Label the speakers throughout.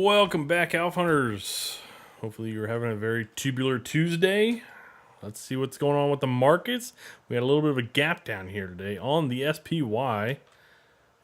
Speaker 1: Welcome back, Alpha Hunters. Hopefully, you're having a very tubular Tuesday. Let's see what's going on with the markets. We had a little bit of a gap down here today on the SPY.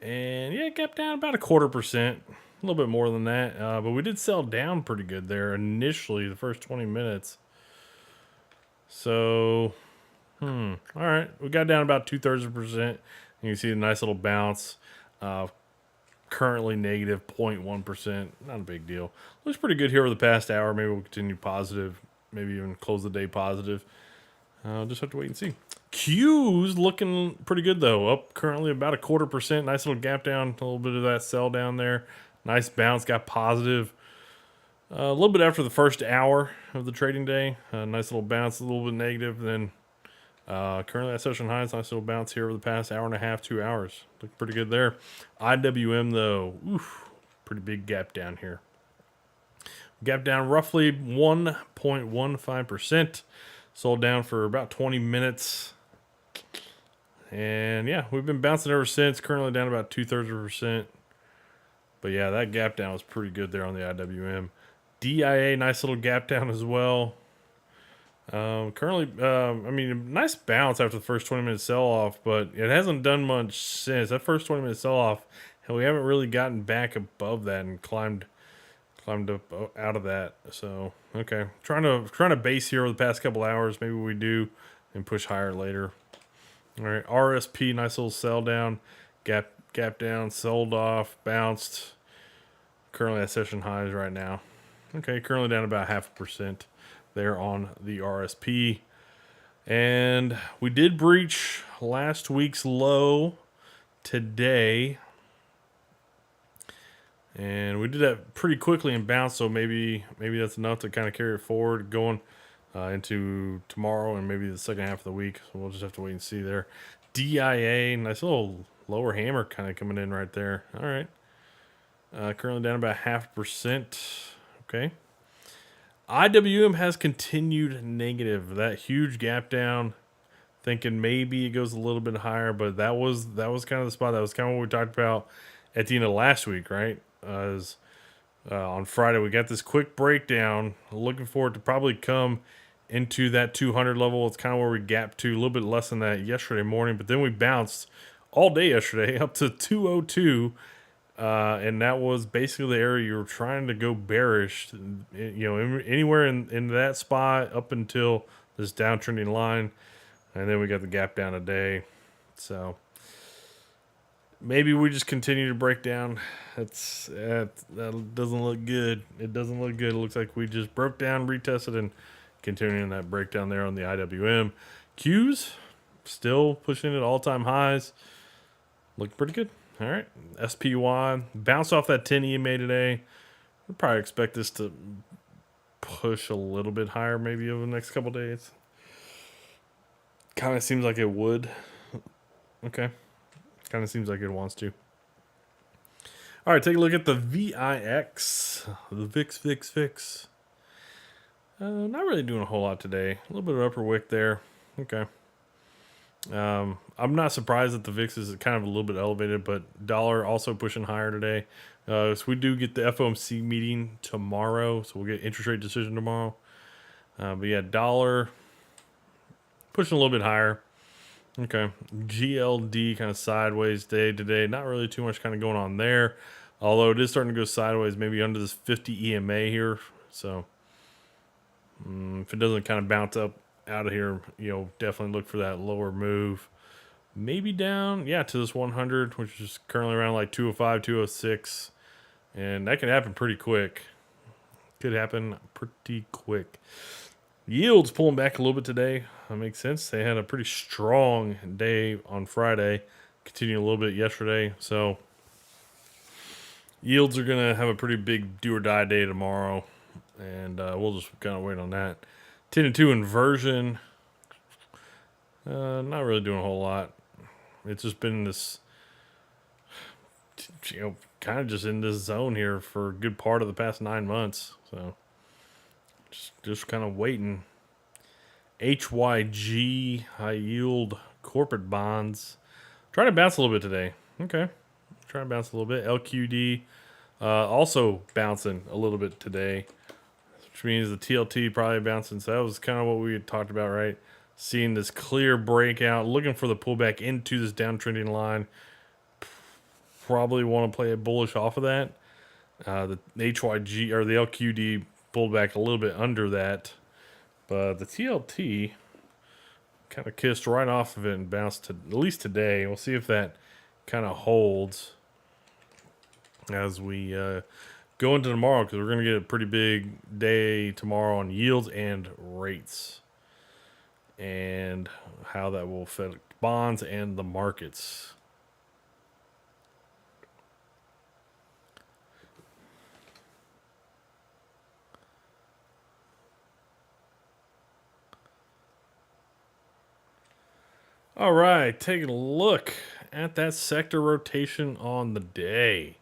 Speaker 1: And yeah, gap down about 1/4%. A little bit more than that. But we did sell down pretty good there initially, the first 20 minutes. So, all right. We got down about 2/3%. You can see a nice little bounce. Currently negative 0.1%. Not a big deal. Looks pretty good here over the past hour. Maybe we'll continue positive. Maybe even close the day positive. Just have to wait and see. Q's looking pretty good though. Up currently about 1/4%. Nice little gap down. A little bit of that sell down there. Nice bounce. Got positive. A little bit after the first hour of the trading day. Nice little bounce. A little bit negative. Then currently at session highs. Nice little bounce here over the past hour and a half, 2 hours. Looking pretty good there. IWM though. Oof. Pretty big gap down here. Gap down roughly 1.15%. Sold down for about 20 minutes. And yeah, we've been bouncing ever since. Currently down about 2/3%. But yeah, that gap down was pretty good there on the IWM. DIA, nice little gap down as well. Currently, nice bounce after the first 20-minute sell-off, but it hasn't done much since. That first 20-minute sell-off, and we haven't really gotten back above that and climbed up out of that. So, okay. Trying to base here over the past couple hours. Maybe we do and push higher later. All right, RSP, nice little sell down, gap down, sold off, bounced. Currently at session highs right now. Okay, currently down about 0.5% there on the RSP. And we did breach last week's low today. And we did that pretty quickly and bounced, so maybe that's enough to kind of carry it forward going into tomorrow and maybe the second half of the week. So we'll just have to wait and see there. DIA, nice little lower hammer kind of coming in right there. All right. Currently down about 0.5%. Okay. IWM has continued negative. That huge gap down. Thinking maybe it goes a little bit higher, but that was kind of the spot. That was kind of what we talked about at the end of last week, right? On Friday we got this quick breakdown. Looking for it to probably come into that 200 level. It's kind of where we gapped to, a little bit less than that yesterday morning, but then we bounced all day yesterday up to 202. And that was basically the area you were trying to go bearish, anywhere in that spot up until this downtrending line. And then we got the gap down today. So maybe we just continue to break down. That doesn't look good. It doesn't look good. It looks like we just broke down, retested, and continuing that breakdown there on the IWM. Qs still pushing at all-time highs. Looking pretty good. All right, SPY bounced off that 10 EMA today. We'll probably expect this to push a little bit higher maybe over the next couple days. Kind of seems like it would. Okay, kind of seems like it wants to. All right, take a look at the VIX, the VIX. Not really doing a whole lot today. A little bit of upper wick there. Okay. I'm not surprised that the VIX is kind of a little bit elevated, but dollar also pushing higher today. So we do get the FOMC meeting tomorrow, so we'll get interest rate decision tomorrow. But yeah, dollar pushing a little bit higher. Okay, GLD kind of sideways day today. Not really too much kind of going on there, although it is starting to go sideways, maybe under this 50 EMA here. So if it doesn't kind of bounce up out of here, definitely look for that lower move. Maybe down, to this 100, which is currently around like 205, 206. And that can happen pretty quick. Could happen pretty quick. Yields pulling back a little bit today. That makes sense. They had a pretty strong day on Friday. Continued a little bit yesterday. So yields are going to have a pretty big do or die day tomorrow. And we'll just kind of wait on that. 10-2 inversion. Not really doing a whole lot. It's just been this, kind of just in this zone here for a good part of the past 9 months. So just kind of waiting. HYG, high yield corporate bonds. Trying to bounce a little bit today. Okay. Trying to bounce a little bit. LQD Also bouncing a little bit today, which means the TLT probably bouncing. So that was kind of what we had talked about, right? Seeing this clear breakout, looking for the pullback into this downtrending line. Probably want to play a bullish off of that. The HYG or the LQD pulled back a little bit under that, but the TLT kind of kissed right off of it and bounced to at least today. We'll see if that kind of holds as we go into tomorrow, because we're going to get a pretty big day tomorrow on yields and rates and how that will affect bonds and the markets. All right, taking a look at that sector rotation on the day.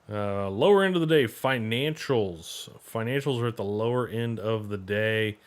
Speaker 1: Lower end of the day, financials. Financials are at the lower end of the day.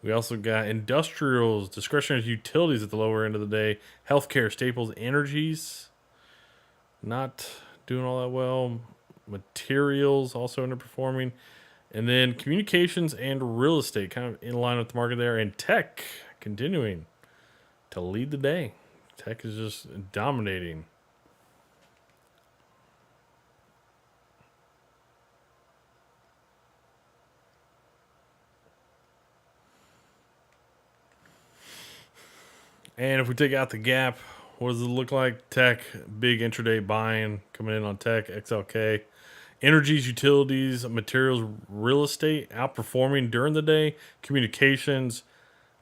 Speaker 1: We also got industrials, discretionary utilities at the lower end of the day. Healthcare, staples, energies, not doing all that well. Materials also underperforming. And then communications and real estate kind of in line with the market there. And tech continuing to lead the day. Tech is just dominating. And if we take out the gap, what does it look like? Tech, big intraday buying coming in on tech, XLK. Energies, utilities, materials, real estate outperforming during the day. Communications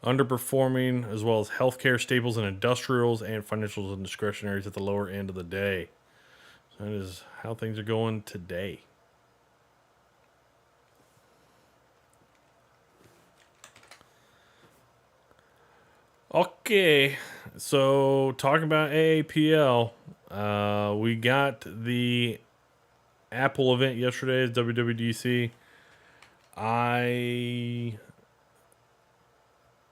Speaker 1: underperforming, as well as healthcare, staples, and industrials, and financials and discretionaries at the lower end of the day. So that is how things are going today. Okay, so talking about AAPL, we got the Apple event yesterday, WWDC. I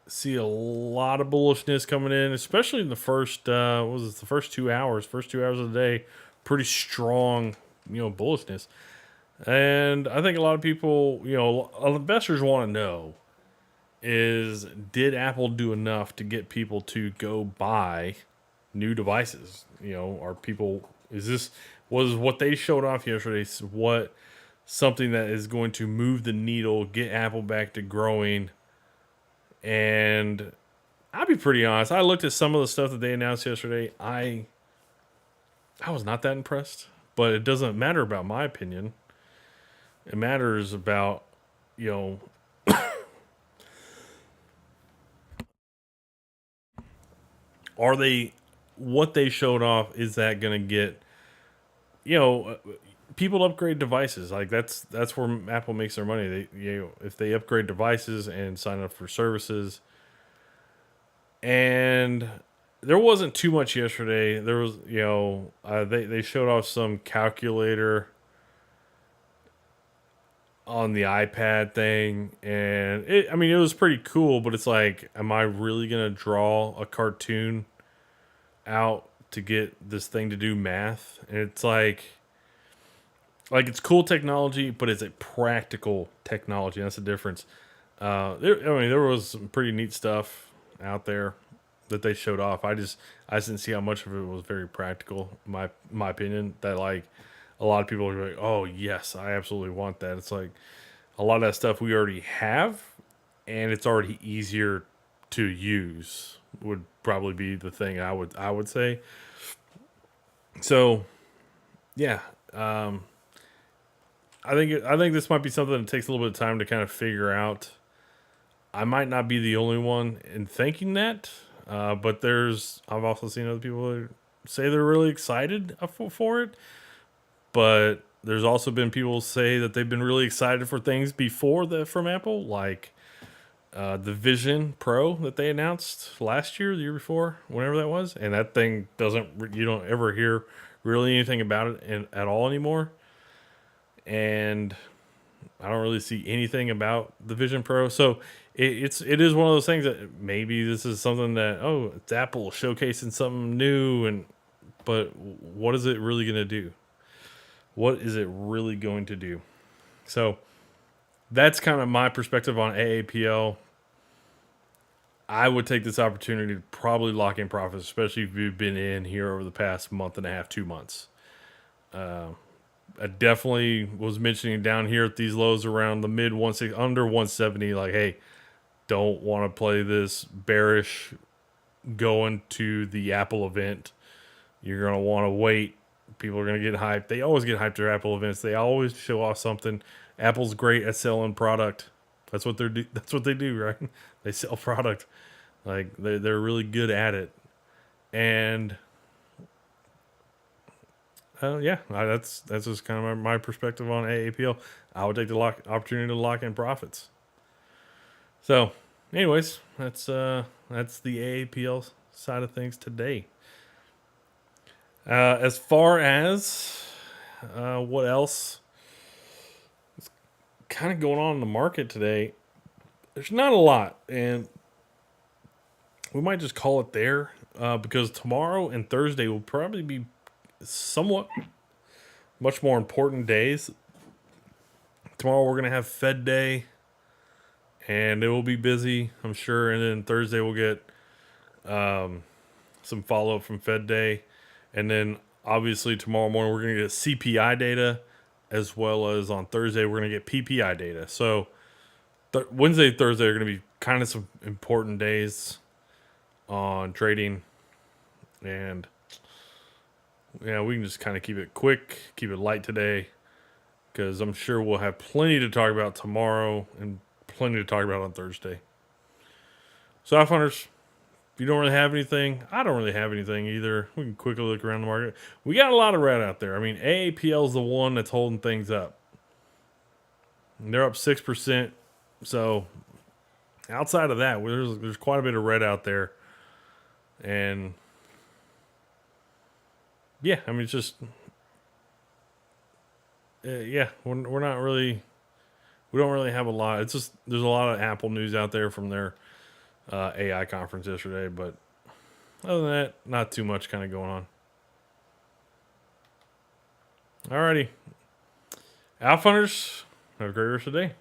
Speaker 1: see a lot of bullishness coming in, especially in the first what was it, the first 2 hours, of the day, pretty strong, bullishness. And I think a lot of people, investors want to know is, did Apple do enough to get people to go buy new devices? Are people, was what they showed off yesterday what something that is going to move the needle, get Apple back to growing? And I'll be pretty honest, I looked at some of the stuff that they announced yesterday. I was not that impressed, but it doesn't matter about my opinion. It matters about, are they, what they showed off, is that going to get, people upgrade devices? Like that's where Apple makes their money. They, if they upgrade devices and sign up for services. And there wasn't too much yesterday. There was, they showed off some calculator on the iPad thing, and it was pretty cool. But it's like, am I really gonna draw a cartoon out to get this thing to do math? And it's like it's cool technology, but is it practical technology? That's the difference. There was some pretty neat stuff out there that they showed off. I just didn't see how much of it was very practical. My opinion, that like a lot of people are like, oh yes, I absolutely want that. It's like a lot of that stuff we already have, and it's already easier to use. Would probably be the thing I would say. So yeah, I think this might be something that takes a little bit of time to kind of figure out. I might not be the only one in thinking that, but I've also seen other people say they're really excited for it. But there's also been people say that they've been really excited for things before that from Apple, like the Vision Pro that they announced last year, the year before, whenever that was, and that thing you don't ever hear really anything about it at all anymore. And I don't really see anything about the Vision Pro. So it is one of those things that maybe this is something that, oh, it's Apple showcasing something new, but what is it really going to do? What is it really going to do? So that's kind of my perspective on AAPL. I would take this opportunity to probably lock in profits, especially if you've been in here over the past month and a half, 2 months. I definitely was mentioning down here at these lows around the mid 160, under 170, like, hey, don't want to play this bearish going to the Apple event. You're going to want to wait. People are going to get hyped. They always get hyped at Apple events. They always show off something. Apple's great at selling product. That's what that's what they do, right? They sell product. Like they're really good at it. And yeah, that's just kind of my perspective on AAPL. I would take the opportunity to lock in profits. So, anyways, that's the AAPL side of things today. As far as what else is kind of going on in the market today, there's not a lot, and we might just call it there because tomorrow and Thursday will probably be somewhat much more important days. Tomorrow we're gonna have Fed Day, and it will be busy, I'm sure. And then Thursday we'll get some follow up from Fed Day, and then obviously tomorrow morning we're gonna get CPI data, as well as on Thursday we're gonna get PPI data. So Wednesday, Thursday are gonna be kind of some important days on trading, and yeah, we can just kind of keep it quick, keep it light today, because I'm sure we'll have plenty to talk about tomorrow and plenty to talk about on Thursday. So, hunters, if you don't really have anything, I don't really have anything either. We can quickly look around the market. We got a lot of red out there. I mean, AAPL is the one that's holding things up. And they're up 6%. So, outside of that, there's quite a bit of red out there. And yeah, I mean, it's just yeah, we're not really, we don't really have a lot. It's just there's a lot of Apple news out there from their AI conference yesterday, but other than that, not too much kind of going on. Alrighty, Alpha Hunters, have a great rest of the day.